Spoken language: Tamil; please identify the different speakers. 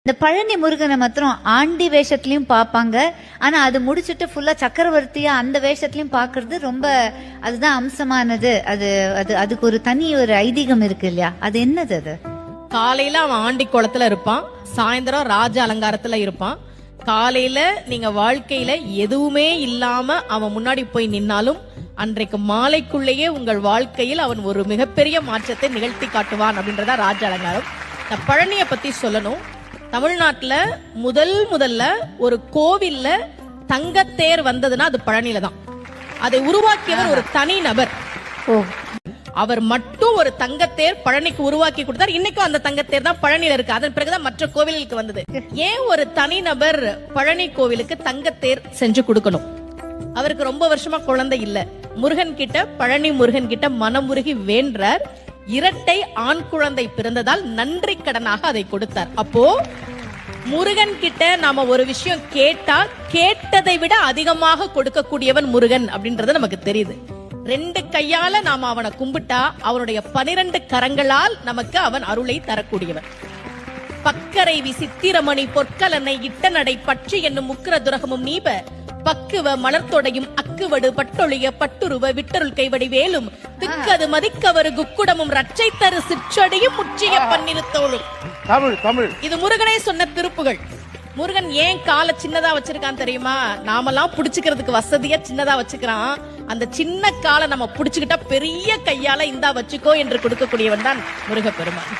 Speaker 1: இந்த பழனி முருகனை மாத்திரம் ஆண்டி வேஷத்துலயும் பாப்பாங்க. ஆனா அது முடிச்சுட்டு ஃபுல்லா சக்கரவர்த்தியா அந்த வேஷத்துலயும் பாக்குறது ரொம்ப அதுதான் அம்சமானது. அது அது அதுக்கு ஒரு தனி ஒரு ஐதீகம் இருக்கு இல்லையா? அது என்னது? அது
Speaker 2: காலையில அவன் ஆண்டி குளத்துல இருப்பான், சாயந்தரம் ராஜ அலங்காரத்துல இருப்பான். காலையில நீங்க வாழ்க்கையில எதுவுமே இல்லாம அவன் முன்னாடி போய் நின்னாலும் அன்றைக்கு மாலைக்குள்ளேயே உங்கள் வாழ்க்கையில் அவன் ஒரு மிகப்பெரிய மாற்றத்தை நிகழ்த்தி காட்டுவான் அப்படின்றதா ராஜ அலங்காரம். நான் பழனியை பத்தி சொல்லணும். தமிழ்நாட்டுல முதல்ல ஒரு கோவில்ல தங்கத்தேர் வந்ததுன்னா அது பழனியில தான். அதை உருவாக்கியவர் ஒரு தனி நபர். அவர் மட்டும் ஒரு தங்கத்தேர் பழனிக்கு உருவாக்கி கொடுத்தார். இன்னைக்கும் அந்த தங்கத்தேர் தான் பழனியில இருக்கு. அதன் பிறகுதான் மற்ற கோவிலுக்கு வந்தது. ஏன் ஒரு தனி நபர் பழனி கோவிலுக்கு தங்கத்தேர் செஞ்சு கொடுக்கணும்? அவருக்கு ரொம்ப வருஷமா குழந்தை இல்ல. முருகன் கிட்ட, பழனி முருகன் கிட்ட மனமுருகி வேண்டார். இரட்டை ஆண் குழந்தை பிறந்ததால் நன்றி கடனாக அதை கொடுத்தார். அப்போ முருகன் கிட்ட நாம ஒரு விஷயம் கேட்டா கேட்டதை விட அதிகமாக கொடுக்கக்கூடியவன் முருகன் அப்படின்றது நமக்கு தெரியுது. 2 கையால நாம அவனை கும்பிட்டா அவனுடைய 12 கரங்களால் நமக்கு அவன் அருளை தரக்கூடியவன். பக்கரைவி சித்திரமணி பொற்கலனை இட்ட நடை பற்றி என்னும் முக்கிர துரகமும் நீப பக்குவ மலர்த்தொடையும் அக்குவடு பட்டொழிய பட்டுருவ விட்டருள் கைவடி வேலும் திக்கது மதிக்கவரு குக்குடமும் ரட்சை தரு சிற்றடியும் முற்றிய பன்னிருத்தோளும். தமிழ் இது முருகனே சொன்ன திருப்புகள். முருகன் ஏன் காலை சின்னதா வச்சிருக்கான் தெரியுமா? நாமெல்லாம் புடிச்சுக்கிறதுக்கு வசதியா சின்னதா வச்சுக்கிறான். அந்த சின்ன காலை நம்ம புடிச்சுக்கிட்டா பெரிய கையால இந்தா வச்சுக்கோ என்று கொடுக்கக்கூடியவன் தான் முருகப்பெருமான்.